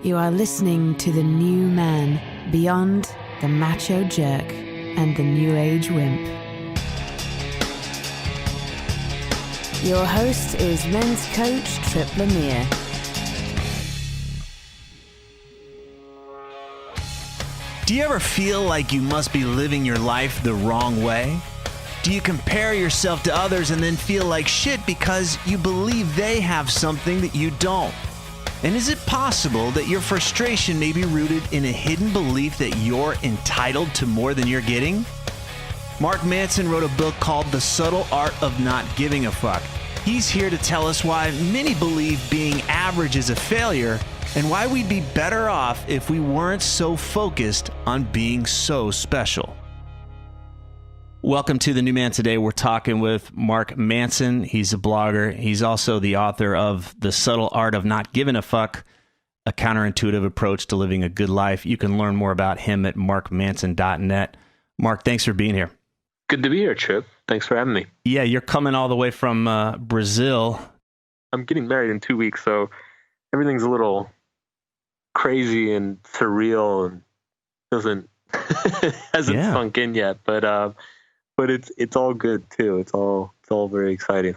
You are listening to the new man, beyond the macho jerk and the new age wimp. Your host is men's coach Tripp Lanier. Do you ever feel like you must be living your life the wrong way? Do you compare yourself to others and then feel like shit because you believe they have something that you don't? And is it possible that your frustration may be rooted in a hidden belief that you're entitled to more than you're getting? Mark Manson wrote a book called The Subtle Art of Not Giving a Fuck. He's here to tell us why many believe being average is a failure and why we'd be better off if we weren't so focused on being so special. Welcome to The New Man. Today we're talking with Mark Manson. He's a blogger. He's also the author of The Subtle Art of Not Giving a Fuck, a counterintuitive approach to living a good life. You can learn more about him at markmanson.net. Mark, thanks for being here. Good to be here, Tripp. Thanks for having me. Yeah, you're coming all the way from Brazil. I'm getting married in 2 weeks, so everything's a little crazy and surreal and hasn't sunk in yet, but it's all good too. It's all very exciting.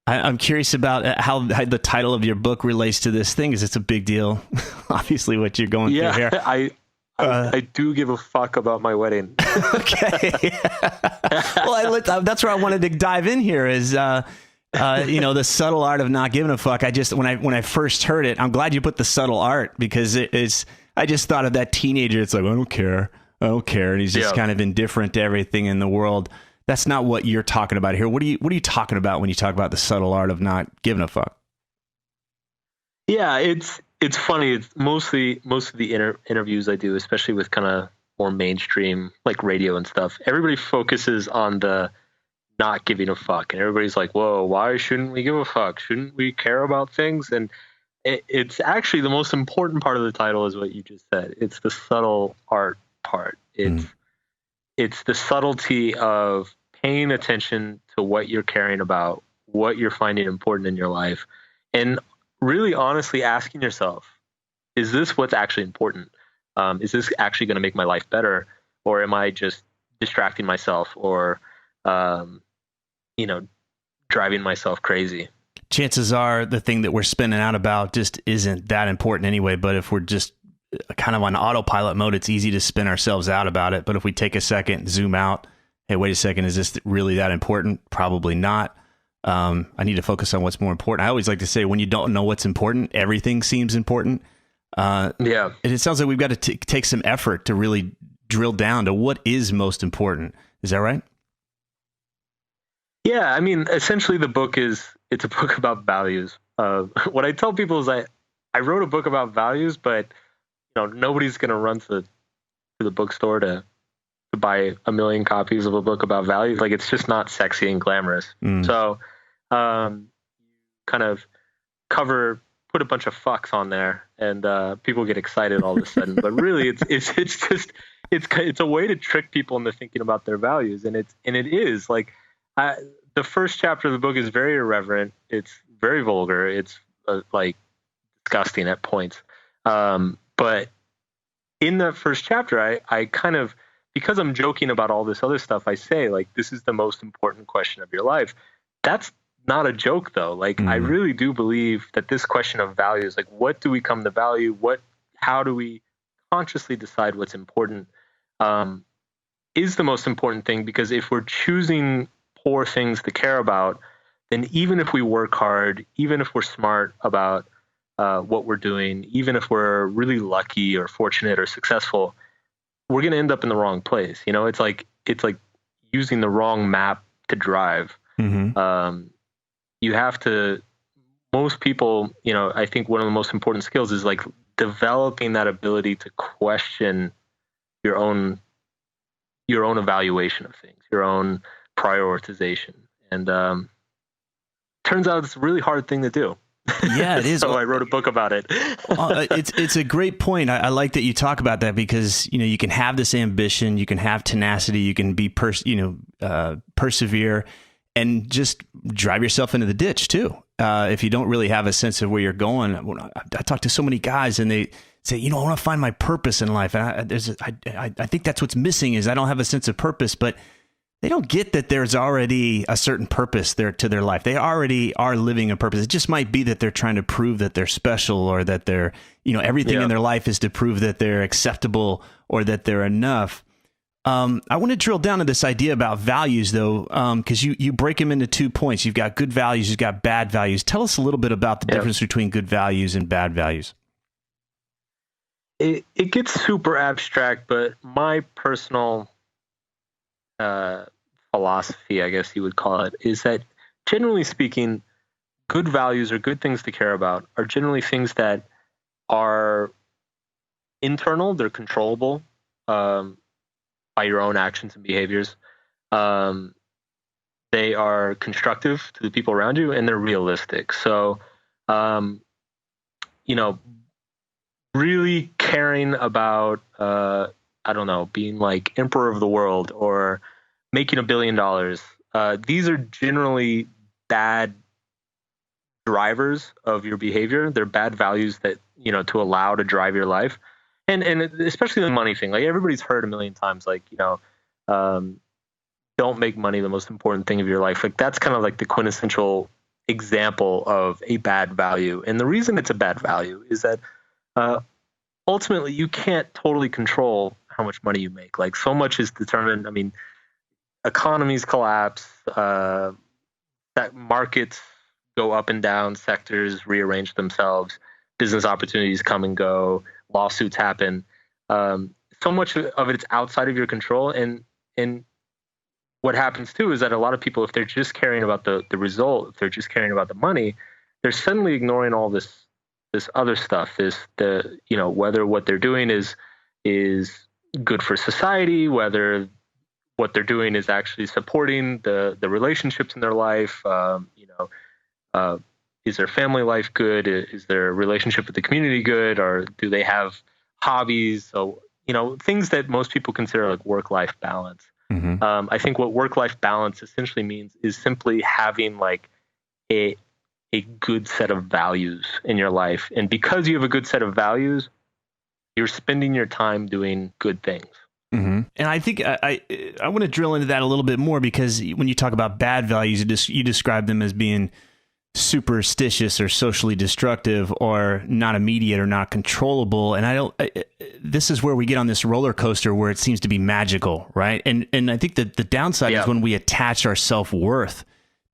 I'm curious about how the title of your book relates to this thing, because it's a big deal. Obviously, what you're going through here. I do give a fuck about my wedding. Okay. Well, that's where I wanted to dive in here is, the subtle art of not giving a fuck. When I first heard it, I'm glad you put the subtle art, because I just thought of that teenager. It's like, I don't care. And he's just kind of indifferent to everything in the world. That's not what you're talking about here. What are you talking about when you talk about the subtle art of not giving a fuck? Yeah, it's funny. It's most of the interviews I do, especially with kind of more mainstream like radio and stuff, everybody focuses on the not giving a fuck, and everybody's like, whoa, why shouldn't we give a fuck? Shouldn't we care about things? And it's actually the most important part of the title is what you just said. It's the subtle art part. It's the subtlety of paying attention to what you're caring about, what you're finding important in your life, and really honestly asking yourself, is this what's actually important? Is this actually going to make my life better, or am I just distracting myself or driving myself crazy? Chances are the thing that we're spinning out about just isn't that important anyway. But if we're just kind of on autopilot mode, it's easy to spin ourselves out about it. But if we take a second, zoom out, hey, wait a second, is this really that important? Probably not. I need to focus on what's more important. I always like to say, when you don't know what's important, everything seems important. And it sounds like we've got to take some effort to really drill down to what is most important. Is that right? Yeah, I mean, essentially it's a book about values. What I tell people is I wrote a book about values, but nobody's going to run to the bookstore to buy 1 million copies of a book about values. Like, it's just not sexy and glamorous. So kind of put a bunch of fucks on there, and people get excited all of a sudden. But really, it's a way to trick people into thinking about their values, and it is like. The first chapter of the book is very irreverent. It's very vulgar. It's like disgusting at points. But in the first chapter, I kind of, because I'm joking about all this other stuff, I say, like, this is the most important question of your life. That's not a joke, though. Like, I really do believe that this question of values, like, what do we come to value? How do we consciously decide what's important, is the most important thing. Because if we're choosing poor things to care about, then even if we work hard, even if we're smart about what we're doing, even if we're really lucky or fortunate or successful, we're going to end up in the wrong place. It's like using the wrong map to drive. You have to, most people, I think one of the most important skills is like developing that ability to question your own evaluation of things, your own prioritization. And turns out it's a really hard thing to do. Yeah, it is. So I wrote a book about it. It's a great point. I like that you talk about that, because you can have this ambition, you can have tenacity, you can be persevere, and just drive yourself into the ditch too. if you don't really have a sense of where you're going. I talk to so many guys and they say, I want to find my purpose in life. And I think that's what's missing is I don't have a sense of purpose, but they don't get that there's already a certain purpose there to their life. They already are living a purpose. It just might be that they're trying to prove that they're special or that they're, everything in their life is to prove that they're acceptable or that they're enough. I want to drill down to this idea about values, though, because you break them into 2 points. You've got good values, you've got bad values. Tell us a little bit about the difference between good values and bad values. It gets super abstract, but my personal philosophy, I guess you would call it, is that generally speaking, good values or good things to care about are generally things that are internal, they're controllable by your own actions and behaviors. They are constructive to the people around you, and they're realistic. So, really caring about, being like emperor of the world or making $1 billion. These are generally bad drivers of your behavior. They're bad values that, to allow to drive your life. And especially the money thing, like everybody's heard a million times, like, don't make money the most important thing of your life. Like that's kind of like the quintessential example of a bad value. And the reason it's a bad value is that ultimately you can't totally control how much money you make. Like so much is determined. I mean, economies collapse, that markets go up and down, sectors rearrange themselves, business opportunities come and go, lawsuits happen. So much of it's outside of your control. And what happens too is that a lot of people, if they're just caring about the result, if they're just caring about the money, they're suddenly ignoring all this other stuff, whether what they're doing is good for society, whether what they're doing is actually supporting the relationships in their life. Is their family life good? Is their relationship with the community good? Or do they have hobbies? So, things that most people consider like work-life balance. Mm-hmm. I think what work-life balance essentially means is simply having like a good set of values in your life. And because you have a good set of values, you're spending your time doing good things. Mm-hmm. And I think I want to drill into that a little bit more, because when you talk about bad values, you describe them as being superstitious or socially destructive or not immediate or not controllable. And this is where we get on this roller coaster where it seems to be magical, right? And I think that the downside is when we attach our self-worth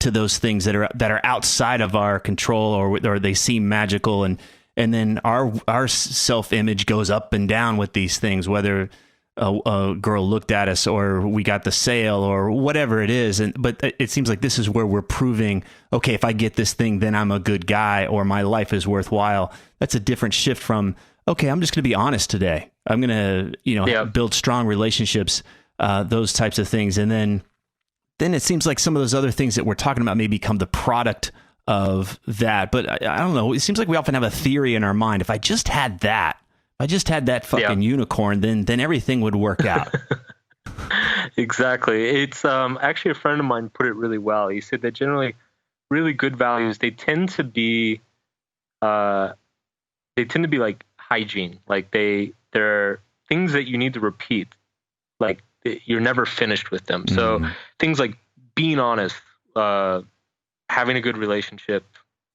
to those things that are outside of our control, or they seem magical, and then our self-image goes up and down with these things, whether a girl looked at us or we got the sale or whatever it is. But it seems like this is where we're proving, okay, if I get this thing, then I'm a good guy or my life is worthwhile. That's a different shift from, okay, I'm just going to be honest today. I'm going to, build strong relationships, those types of things. And then it seems like some of those other things that we're talking about may become the product of that. But I don't know. It seems like we often have a theory in our mind. If I just had that fucking unicorn, then everything would work out. Exactly. It's actually a friend of mine put it really well. He said that generally really good values, they tend to be like hygiene. Like they're things that you need to repeat. Like you're never finished with them. So things like being honest, having a good relationship,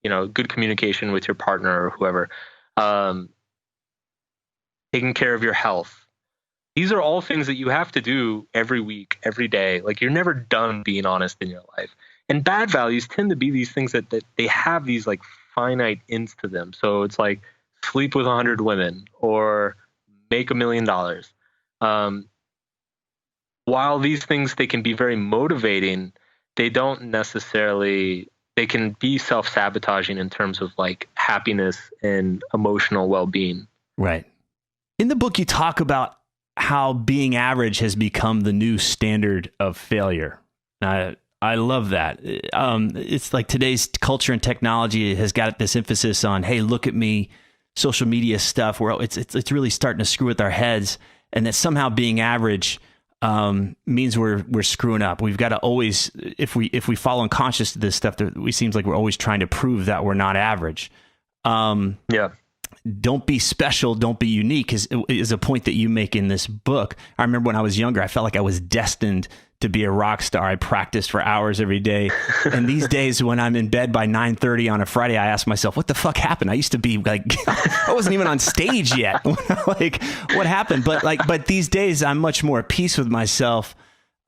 good communication with your partner or whoever, taking care of your health. These are all things that you have to do every week, every day. Like you're never done being honest in your life. And bad values tend to be these things that they have these like finite ends to them. So it's like sleep with 100 women or make $1 million. While these things, they can be very motivating, they can be self-sabotaging in terms of like happiness and emotional well-being. Right. In the book, you talk about how being average has become the new standard of failure. I love that. It's like today's culture and technology has got this emphasis on, hey, look at me, social media stuff, where it's really starting to screw with our heads, and that somehow being average means we're screwing up. We've got to always, if we fall unconscious to this stuff, we seems like we're always trying to prove that we're not average. Yeah. Don't be special, don't be unique is a point that you make in this book. I remember when I was younger, I felt like I was destined to be a rock star. I practiced for hours every day. And these days when I'm in bed by 9:30 on a Friday, I ask myself, what the fuck happened? I used to be like, I wasn't even on stage yet. Like, what happened? But these days I'm much more at peace with myself.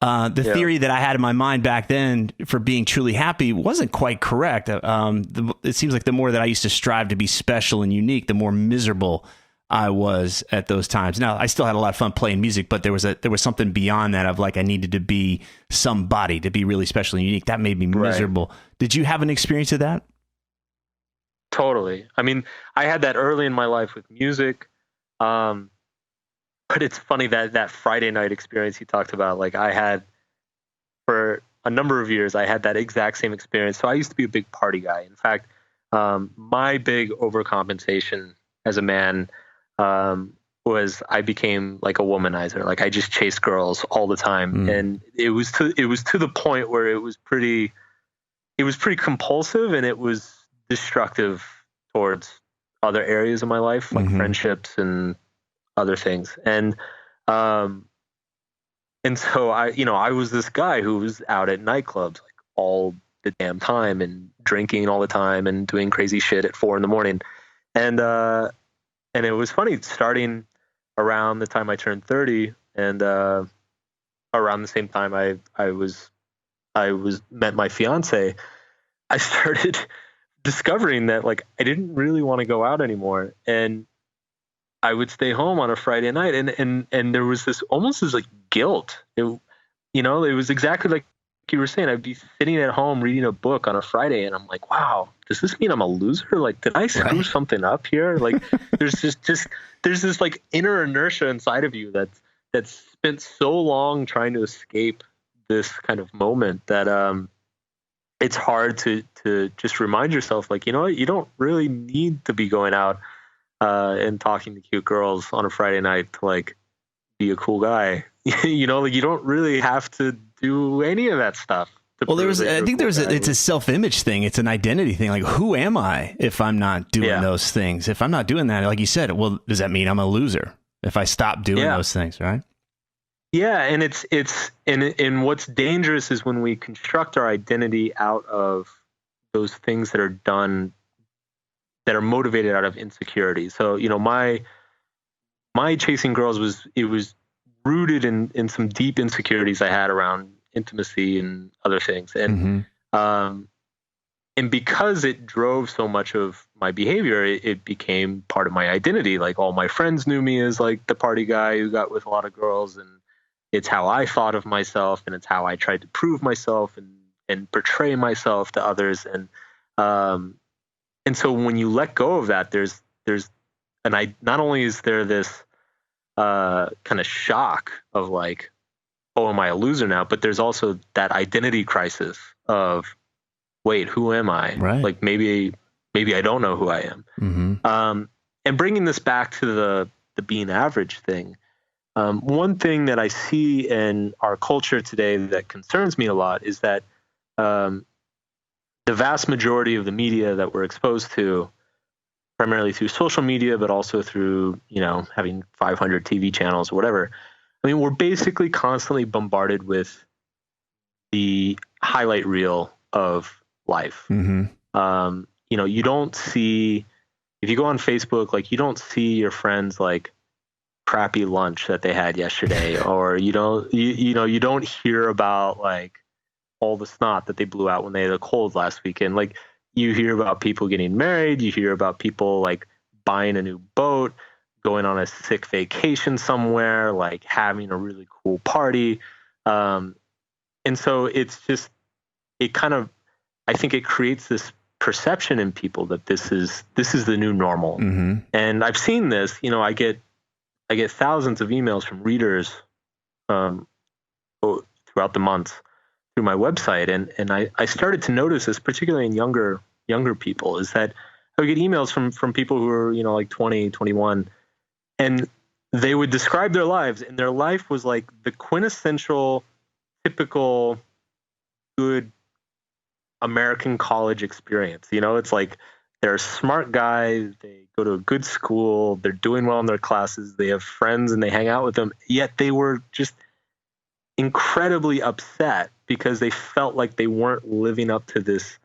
The theory that I had in my mind back then for being truly happy wasn't quite correct. It seems like the more that I used to strive to be special and unique, the more miserable I was at those times. Now, I still had a lot of fun playing music, but there was something beyond that of like, I needed to be somebody to be really special and unique. That made me miserable. Right. Did you have an experience of that? Totally. I mean, I had that early in my life with music. But it's funny that Friday night experience you talked about, like I had for a number of years, I had that exact same experience. So I used to be a big party guy. In fact, my big overcompensation as a man was I became like a womanizer. Like I just chased girls all the time. And it was to the point where it was pretty compulsive and it was destructive towards other areas of my life, like friendships and other things. And so I was this guy who was out at nightclubs like all the damn time and drinking all the time and doing crazy shit at 4 a.m. And it was funny, starting around the time I turned 30 and around the same time I met my fiance, I started discovering that like I didn't really want to go out anymore. And I would stay home on a Friday night and there was this almost this like guilt. It was exactly like you were saying. I'd be sitting at home reading a book on a Friday and I'm like, wow, does this mean I'm a loser? Like, did I screw something up here? Like there's there's this like inner inertia inside of you that's spent so long trying to escape this kind of moment that it's hard to just remind yourself, like, you know what, you don't really need to be going out and talking to cute girls on a Friday night to like be a cool guy. Like you don't really have to do any of that stuff. Well, it's a self-image thing. It's an identity thing. Like, who am I if I'm not doing those things? If I'm not doing that, like you said, well, does that mean I'm a loser if I stop doing those things? Right. Yeah. And what's dangerous is when we construct our identity out of those things that are done that are motivated out of insecurity. So, my chasing girls was rooted in some deep insecurities I had around intimacy and other things. And, and because it drove so much of my behavior, it became part of my identity. Like all my friends knew me as like the party guy who got with a lot of girls, and it's how I thought of myself, and it's how I tried to prove myself and portray myself to others. And so when you let go of that, not only is there this kind of shock of like, oh, am I a loser now? But there's also that identity crisis of, wait, who am I? Right. Like maybe I don't know who I am. And bringing this back to the being average thing, one thing that I see in our culture today that concerns me a lot is that the vast majority of the media that we're exposed to, primarily through social media, but also through, having 500 TV channels or whatever. I mean, we're basically constantly bombarded with the highlight reel of life. You don't see, if you go on Facebook, like you don't see your friends like crappy lunch that they had yesterday, or you don't hear about like all the snot that they blew out when they had a cold last weekend. Like you hear about people getting married, you hear about people like buying a new boat, going on a sick vacation somewhere, like having a really cool party. And so it's just, I think it creates this perception in people that this is the new normal. And I've seen this, I get thousands of emails from readers throughout the months through my website. And I started to notice this, particularly in younger people, is that I would get emails from people who are, like 20, 21. And they would describe their lives, and their life was like the quintessential, typical, good American college experience. You know, it's like they're smart guys, they go to a good school, they're doing well in their classes, they have friends and they hang out with them, yet they were just incredibly upset because they felt like they weren't living up to this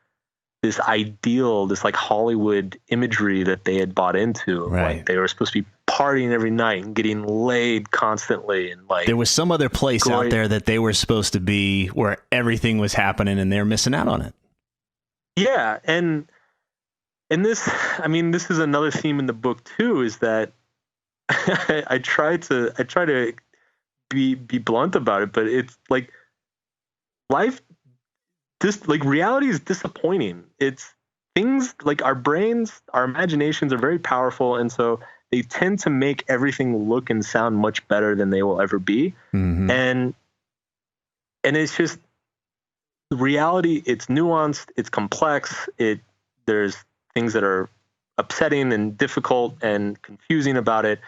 ideal, this like Hollywood imagery that they had bought into. Right. Like they were supposed to be partying every night and getting laid constantly, and like there was some other place out there that they were supposed to be where everything was happening and they're missing out on it. Yeah, and this, I mean, this is another theme in the book too, is that I try to be blunt about it, but it's like life, like reality is disappointing. It's things like our brains, our imaginations are very powerful, and so they tend to make everything look and sound much better than they will ever be. Mm-hmm. And it's just reality. It's nuanced. It's complex. There's things that are upsetting and difficult and confusing about it.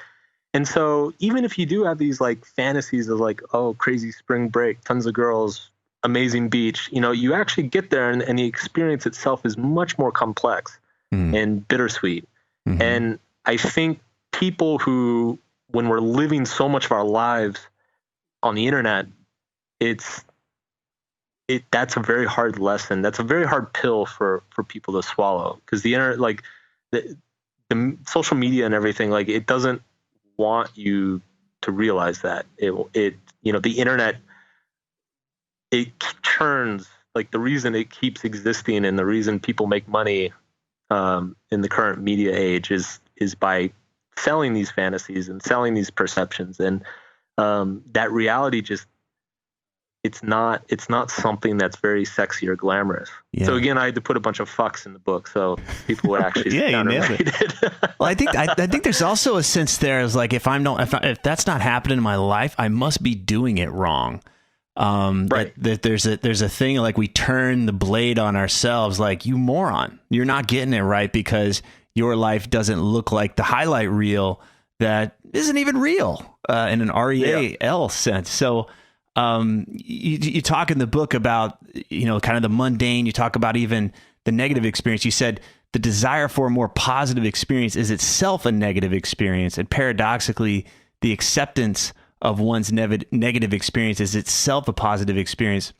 And so even if you do have these like fantasies of like, oh, crazy spring break, tons of girls, amazing beach, you know, you actually get there and the experience itself is much more complex and bittersweet. Mm-hmm. And I think people who, when we're living so much of our lives on the internet, that's a very hard lesson. That's a very hard pill for people to swallow, because the internet, like the social media and everything, like it doesn't want you to realize that it you know, the internet, it turns, like the reason it keeps existing and the reason people make money in the current media age is by selling these fantasies and selling these perceptions, and that reality just, it's not something that's very sexy or glamorous. Yeah. So again, I had to put a bunch of fucks in the book so people would actually sit down and read it. Well, I think there's also a sense there is like, if that's not happening in my life, I must be doing it wrong. Right. That there's a thing like we turn the blade on ourselves, like, you moron, you're not getting it right because your life doesn't look like the highlight reel that isn't even real in an REAL sense. So you talk in the book about, you know, kind of the mundane. You talk about even the negative experience. You said the desire for a more positive experience is itself a negative experience, and paradoxically, the acceptance of one's negative experience is itself a positive experience.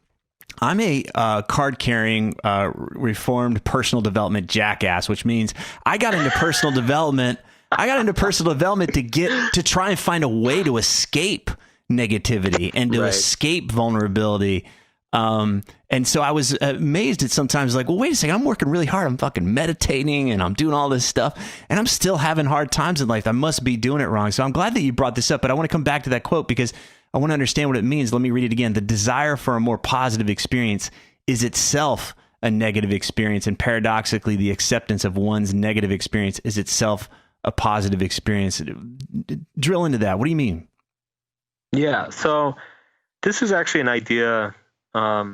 I'm a card-carrying, reformed personal development jackass, which means I got into personal development. to try and find a way to escape negativity and to escape vulnerability. And so I was amazed at sometimes, like, well, wait a second, I'm working really hard. I'm fucking meditating and I'm doing all this stuff and I'm still having hard times in life. I must be doing it wrong. So I'm glad that you brought this up, but I want to come back to that quote because I want to understand what it means. Let me read it again. The desire for a more positive experience is itself a negative experience. And paradoxically, the acceptance of one's negative experience is itself a positive experience. Drill into that. What do you mean? Yeah. So this is actually an idea. I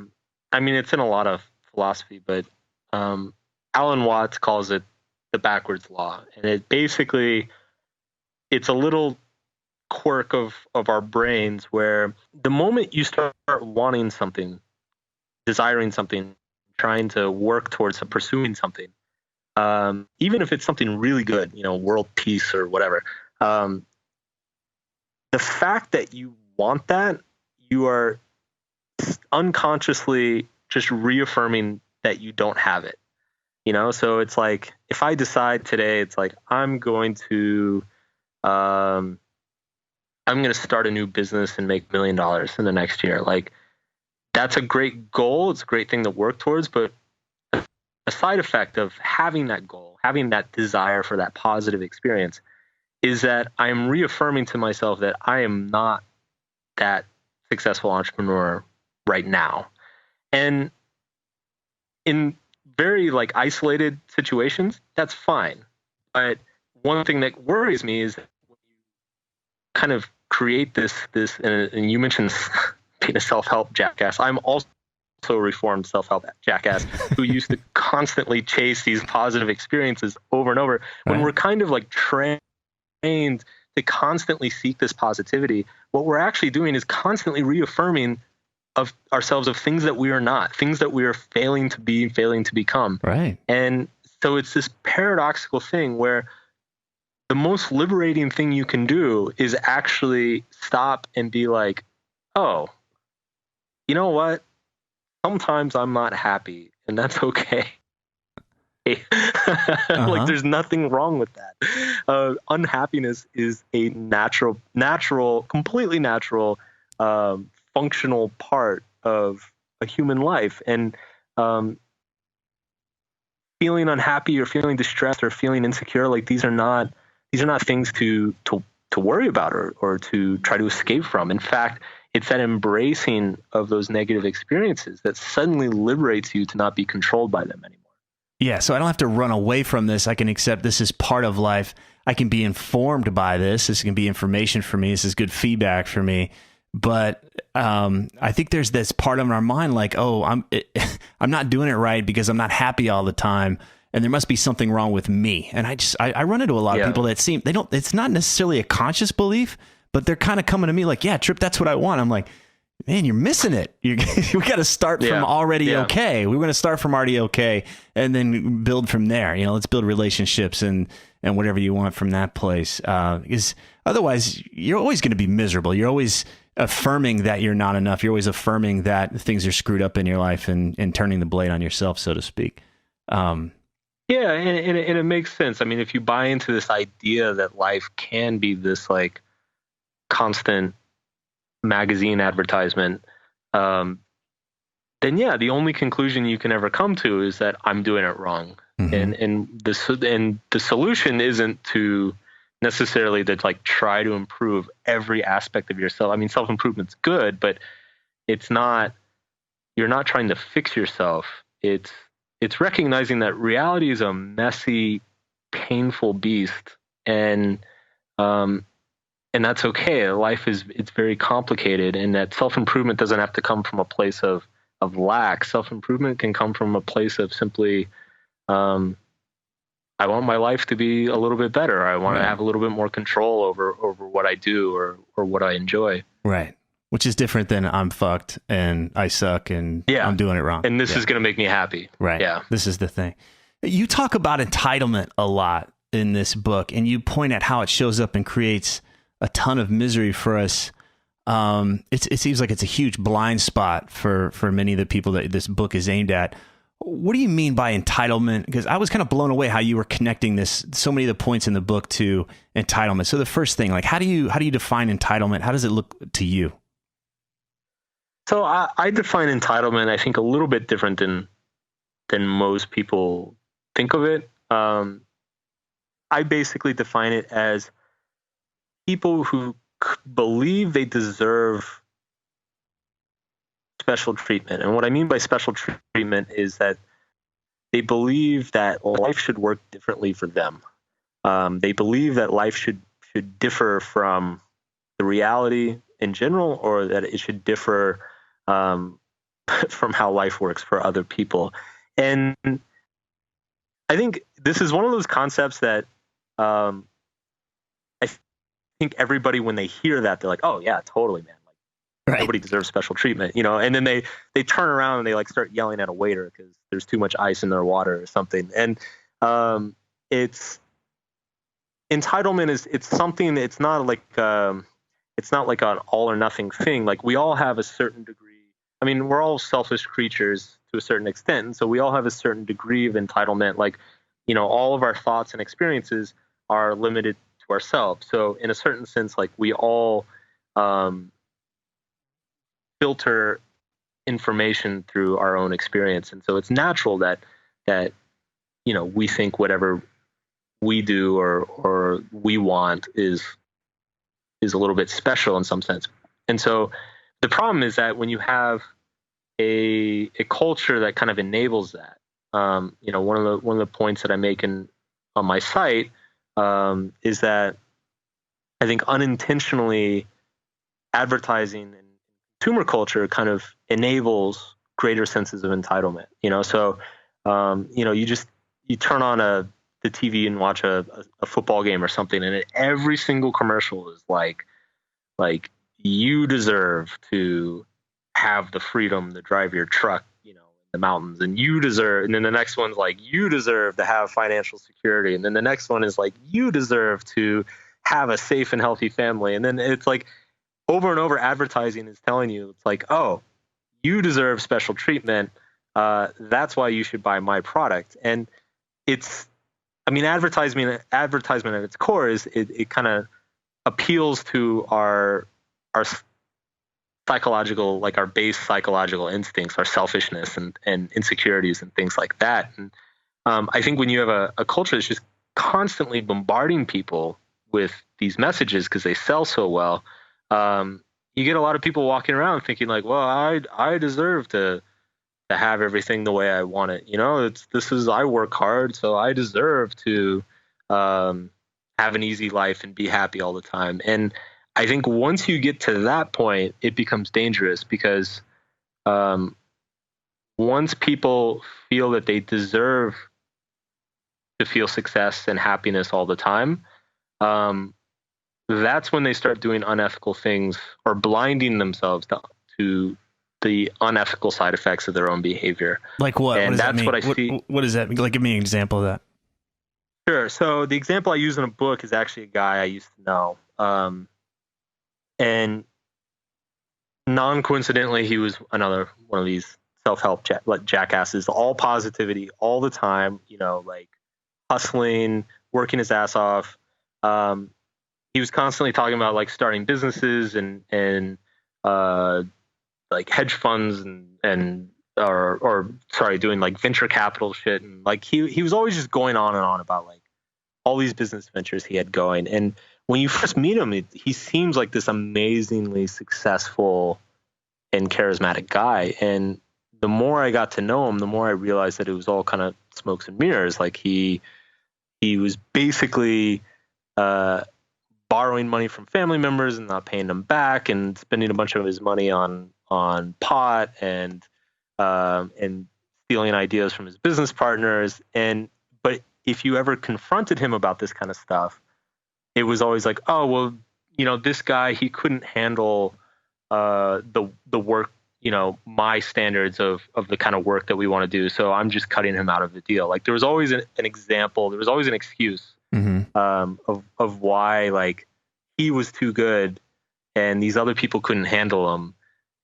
mean, it's in a lot of philosophy, but Alan Watts calls it the backwards law. And it basically, it's a little quirk of our brains where the moment you start wanting something, desiring something, trying to work towards pursuing something, even if it's something really good, you know, world peace or whatever, the fact that you want that, you are unconsciously just reaffirming that you don't have it, you know? So it's like, if I decide today, it's like, I'm going to start a new business and make $1 million in the next year. Like, that's a great goal. It's a great thing to work towards, but a side effect of having that goal, having that desire for that positive experience, is that I'm reaffirming to myself that I am not that successful entrepreneur right now. And in very like isolated situations, that's fine. But one thing that worries me is that when you kind of create this, and you mentioned being a self-help jackass. I'm also a reformed self-help jackass who used to constantly chase these positive experiences over and over when we're kind of like trained to constantly seek this positivity, what we're actually doing is constantly reaffirming of ourselves of things that we are not, things that we are failing to be, failing to become. Right. And so it's this paradoxical thing where the most liberating thing you can do is actually stop and be like, oh, you know what? Sometimes I'm not happy, and that's okay. Like, there's nothing wrong with that. Unhappiness is a natural, completely natural, functional part of a human life. And feeling unhappy or feeling distressed or feeling insecure, like these are not things to worry about or to try to escape from. In fact, it's that embracing of those negative experiences that suddenly liberates you to not be controlled by them anymore. Yeah, so I don't have to run away from this. I can accept this is part of life. I can be informed by this. This can be information for me. This is good feedback for me. But I think there's this part of our mind like, oh, I'm not doing it right because I'm not happy all the time, and there must be something wrong with me. And I run into a lot of people that it's not necessarily a conscious belief, but they're kind of coming to me like, yeah, Tripp, that's what I want. I'm like, man, you're missing it. We got to start from already okay. We're going to start from already okay and then build from there. Let's build relationships and whatever you want from that place. Because otherwise, you're always going to be miserable. You're always affirming that you're not enough. You're always affirming that things are screwed up in your life and turning the blade on yourself, so to speak. And it makes sense. I mean, if you buy into this idea that life can be this like constant magazine advertisement, then the only conclusion you can ever come to is that I'm doing it wrong. Mm-hmm. And the solution isn't to necessarily to like try to improve every aspect of yourself. I mean, self-improvement's good, but it's not, you're not trying to fix yourself. It's recognizing that reality is a messy, painful beast, and that's okay. Life it's very complicated, and that self-improvement doesn't have to come from a place of lack. Self-improvement can come from a place of simply, I want my life to be a little bit better. I want to have a little bit more control over what I do or what I enjoy. Right. Which is different than I'm fucked and I suck and I'm doing it wrong. And this is going to make me happy. Right. Yeah. This is the thing. You talk about entitlement a lot in this book, and you point at how it shows up and creates a ton of misery for us. It seems like it's a huge blind spot for many of the people that this book is aimed at. What do you mean by entitlement? Because I was kind of blown away how you were connecting so many of the points in the book to entitlement. So the first thing, like, how do you define entitlement? How does it look to you? So I define entitlement, I think, a little bit different than most people think of it. I basically define it as people who believe they deserve special treatment. And what I mean by special treatment is that they believe that life should work differently for them. They believe that life should differ from the reality in general, or that it should differ from how life works for other people. And I think this is one of those concepts that I think everybody, when they hear that, they're like, oh yeah, totally, man. Like, nobody deserves special treatment, and then they turn around and they like start yelling at a waiter because there's too much ice in their water or something. And it's entitlement it's something, it's not like an all or nothing thing. Like, we all have a certain degree. I mean, we're all selfish creatures to a certain extent. And so we all have a certain degree of entitlement. Like, all of our thoughts and experiences are limited to ourselves. So in a certain sense, like, we all filter information through our own experience. And so it's natural that we think whatever we do or we want is a little bit special in some sense. And so the problem is that when you have a culture that kind of enables that, one of the points that I make on my site is that I think unintentionally advertising and consumer culture kind of enables greater senses of entitlement. So you turn on a the TV and watch a football game or something, and every single commercial is like you deserve to have the freedom to drive your truck, in the mountains, and you deserve, and then the next one's like, you deserve to have financial security, and then the next one is like, you deserve to have a safe and healthy family, and then it's like over and over advertising is telling you, it's like, oh, you deserve special treatment, that's why you should buy my product. And advertisement at its core is it kind of appeals to our psychological, like our base psychological instincts, our selfishness and insecurities and things like that. And I think when you have a culture that's just constantly bombarding people with these messages because they sell so well, you get a lot of people walking around thinking like, well, I deserve to have everything the way I want it. I work hard, so I deserve to have an easy life and be happy all the time. And I think once you get to that point, it becomes dangerous because once people feel that they deserve to feel success and happiness all the time, that's when they start doing unethical things or blinding themselves to the unethical side effects of their own behavior. Like what? And that's what I see. What does that mean? Like, give me an example of that. Sure. So the example I use in a book is actually a guy I used to know. And non-coincidentally, he was another one of these self-help jackasses, all positivity all the time, like hustling, working his ass off. He was constantly talking about like starting businesses and like hedge funds and doing like venture capital shit. And like he was always just going on and on about like all these business ventures he had going. And when you first meet him, he seems like this amazingly successful and charismatic guy. And the more I got to know him, the more I realized that it was all kind of smokes and mirrors. Like he was basically borrowing money from family members and not paying them back, and spending a bunch of his money on pot and stealing ideas from his business partners. But if you ever confronted him about this kind of stuff, it was always like, oh, well, this guy, he couldn't handle the work, my standards of the kind of work that we want to do. So I'm just cutting him out of the deal. Like there was always an example. There was always an excuse of why like he was too good and these other people couldn't handle him.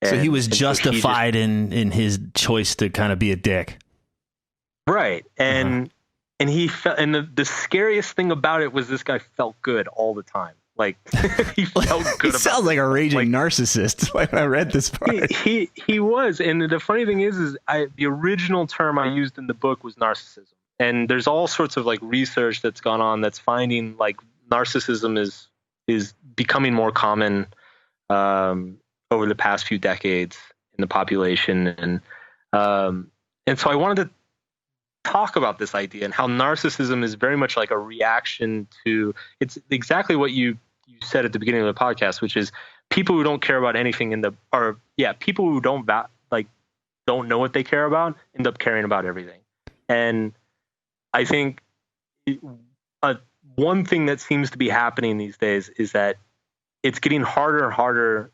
So he was justified in his choice to kind of be a dick. Right. And he felt, and the scariest thing about it was this guy felt good all the time. Like he felt good. He sounds like a raging narcissist when I read this part. He was. And the funny thing is the original term I used in the book was narcissism. And there's all sorts of like research that's gone on that's finding like narcissism is becoming more common over the past few decades in the population. And so I wanted to talk about this idea and how narcissism is very much like a reaction to, it's exactly what you said at the beginning of the podcast, which is people who don't care about anything people who don't know what they care about end up caring about everything. And I think one thing that seems to be happening these days is that it's getting harder and harder.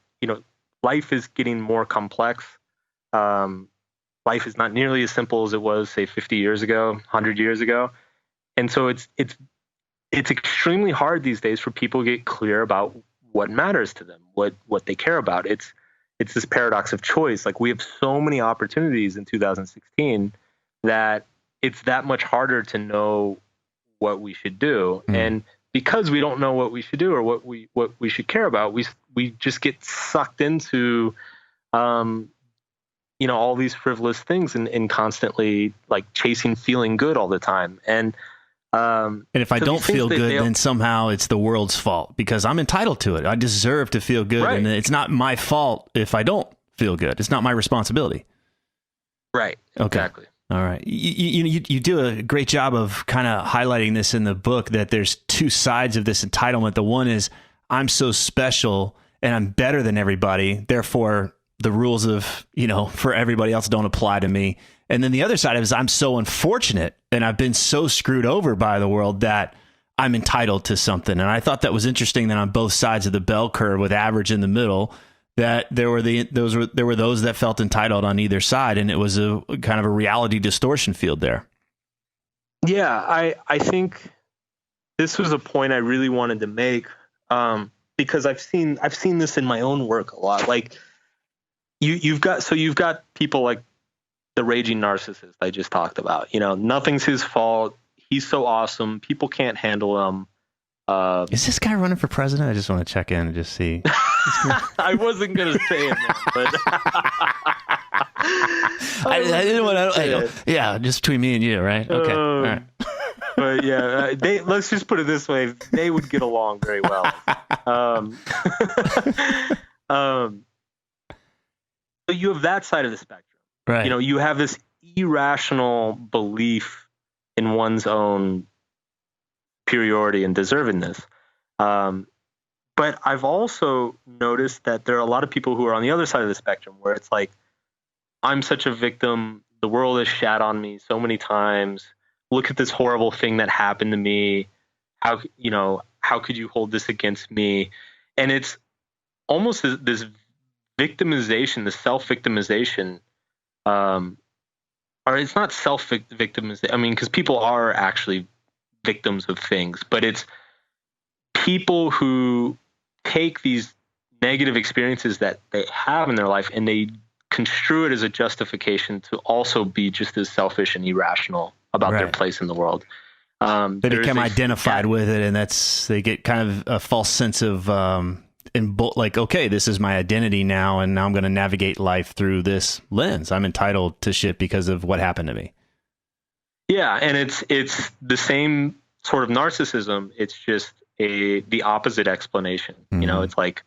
Life is getting more complex. Life is not nearly as simple as it was, say, 50 years ago, 100 years ago. And so it's extremely hard these days for people to get clear about what matters to them, what they care about. It's this paradox of choice. Like we have so many opportunities in 2016 that it's that much harder to know what we should do. And because we don't know what we should do or what we should care about, we just get sucked into all these frivolous things and constantly like chasing feeling good all the time. And if I don't feel good, then somehow it's the world's fault because I'm entitled to it. I deserve to feel good. Right. And it's not my fault if I don't feel good. It's not my responsibility. Right. Okay. Exactly. All right. You do a great job of kind of highlighting this in the book that there's two sides of this entitlement. The one is I'm so special and I'm better than everybody. Therefore, the rules of, for everybody else don't apply to me. And then the other side is I'm so unfortunate and I've been so screwed over by the world that I'm entitled to something. And I thought that was interesting that on both sides of the bell curve with average in the middle, that there were those that felt entitled on either side. And it was a kind of a reality distortion field there. Yeah, I think this was a point I really wanted to make, because I've seen this in my own work a lot. Like you've got people like the raging narcissist I just talked about. Nothing's his fault. He's so awesome. People can't handle him. Is this guy running for president? I just want to check in and just see. I wasn't gonna say it, man, but I didn't want to. Yeah, just between me and you, right? Okay. All right. But yeah, let's just put it this way: they would get along very well. So you have that side of the spectrum, right? You have this irrational belief in one's own superiority and deservedness. But I've also noticed that there are a lot of people who are on the other side of the spectrum where it's like, I'm such a victim. The world has shat on me so many times. Look at this horrible thing that happened to me. How could you hold this against me? And it's almost this victimization, the self-victimization, or it's not self-victimization. I mean, because people are actually victims of things, but it's people who take these negative experiences that they have in their life and they construe it as a justification to also be just as selfish and irrational about their place in the world. They become identified with it, and they get kind of a false sense of okay, this is my identity now, and now I'm going to navigate life through this lens. I'm entitled to shit because of what happened to me. Yeah, and it's the same sort of narcissism. It's just the opposite explanation. Mm-hmm. It's like,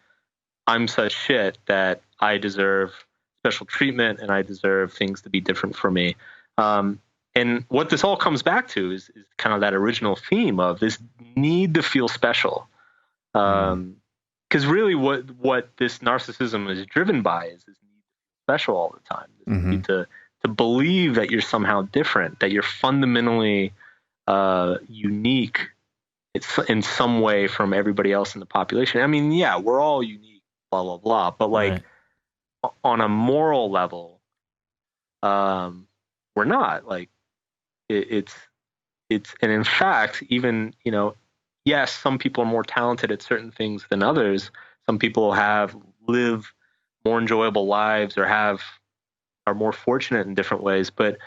I'm such shit that I deserve special treatment and I deserve things to be different for me. And what this all comes back to is kind of that original theme of this need to feel special. Because really what this narcissism is driven by is this need to feel special all the time. This need to believe that you're somehow different, that you're fundamentally unique in some way from everybody else in the population. I mean, yeah, we're all unique, blah, blah, blah. But like on a moral level, we're not. Like it's and in fact, even, yes, some people are more talented at certain things than others. Some people live more enjoyable lives or are more fortunate in different ways. But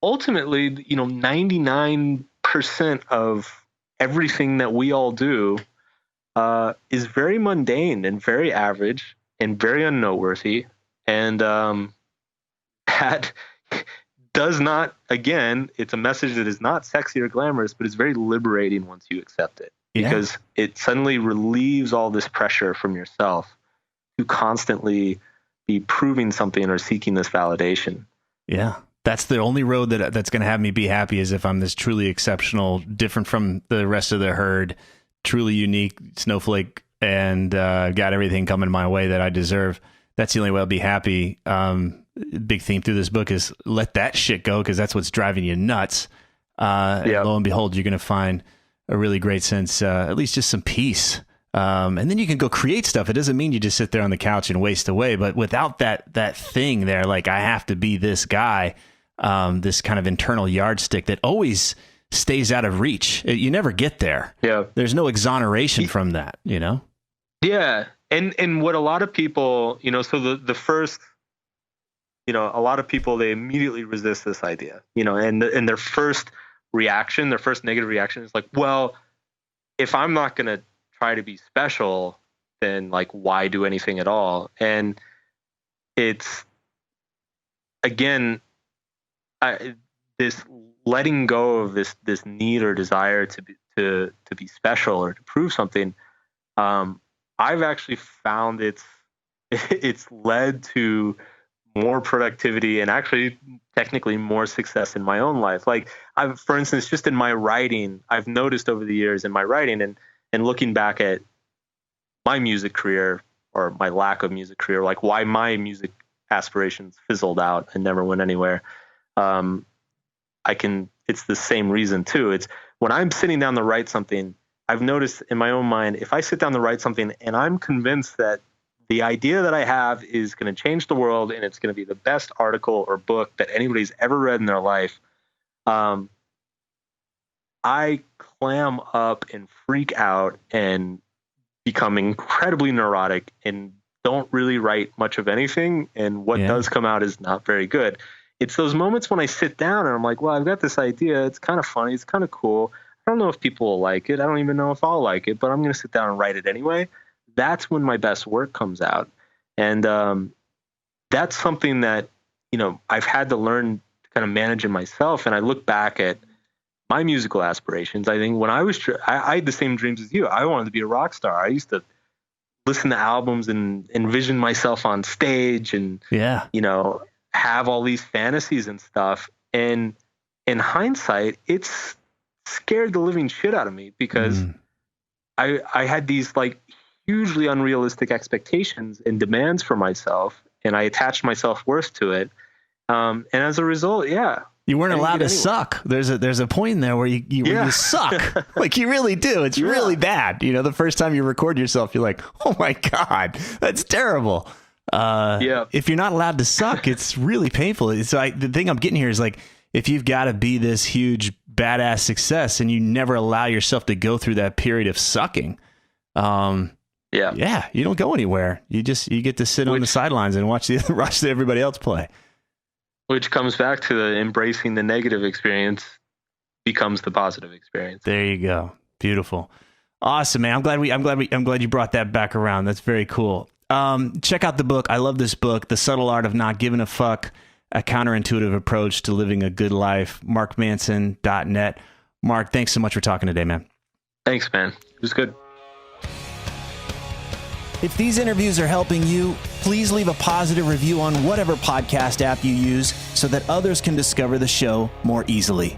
ultimately, 99% of everything that we all do is very mundane and very average and very unnoteworthy. And that does not, again, it's a message that is not sexy or glamorous, but it's very liberating once you accept it, because it suddenly relieves all this pressure from yourself to constantly be proving something or seeking this validation. Yeah. That's the only road that's going to have me be happy, is if I'm this truly exceptional, different from the rest of the herd, truly unique snowflake, and got everything coming my way that I deserve. That's the only way I'll be happy. Big theme through this book is let that shit go, because that's what's driving you nuts. And lo and behold, you're going to find a really great sense, at least just some peace. And then you can go create stuff. It doesn't mean you just sit there on the couch and waste away, but without that thing there, like, I have to be this guy, this kind of internal yardstick that always stays out of reach. You never get there. Yeah. There's no exoneration from that, Yeah. And what a lot of people, so the first, a lot of people, they immediately resist this idea, and their first negative reaction is like, well, if I'm not going to try to be special, then like, why do anything at all? And it's, again, this letting go of this need or desire to be special or to prove something. I've actually found it's led to more productivity and actually technically more success in my own life. Like, for instance, just in my writing, I've noticed over the years in my writing and looking back at my music career or my lack of music career, like why my music aspirations fizzled out and never went anywhere. It's the same reason too. It's when I'm sitting down to write something, I've noticed in my own mind, if I sit down to write something and I'm convinced that the idea that I have is going to change the world and it's going to be the best article or book that anybody's ever read in their life, I clam up and freak out and become incredibly neurotic and don't really write much of anything. And what does come out is not very good. It's those moments when I sit down and I'm like, well, I've got this idea. It's kind of funny. It's kind of cool. I don't know if people will like it. I don't even know if I'll like it, but I'm going to sit down and write it anyway. That's when my best work comes out. And that's something that, I've had to learn to kind of manage it myself. And I look back at my musical aspirations. I think when I had the same dreams as you. I wanted to be a rock star. I used to listen to albums and envision myself on stage and, have all these fantasies and stuff. And in hindsight, it's scared the living shit out of me because I had these like hugely unrealistic expectations and demands for myself, and I attached my self-worth to it. And as a result, you weren't allowed to suck. There's a point in there where you suck. Like you really do. It's really bad. The first time you record yourself, you're like, oh my God, that's terrible. If you're not allowed to suck, it's really painful. So the thing I'm getting here is like, if you've got to be this huge badass success and you never allow yourself to go through that period of sucking, you don't go anywhere. You get to sit on the sidelines and watch everybody else play. Which comes back to the embracing the negative experience becomes the positive experience. There you go. Beautiful. Awesome, man. I'm glad you brought that back around. That's very cool. Check out the book. I love this book, The Subtle Art of Not Giving a Fuck, a counterintuitive approach to living a good life. markmanson.net. Mark, thanks so much for talking today, man. Thanks, man. It was good. If these interviews are helping you, please leave a positive review on whatever podcast app you use so that others can discover the show more easily.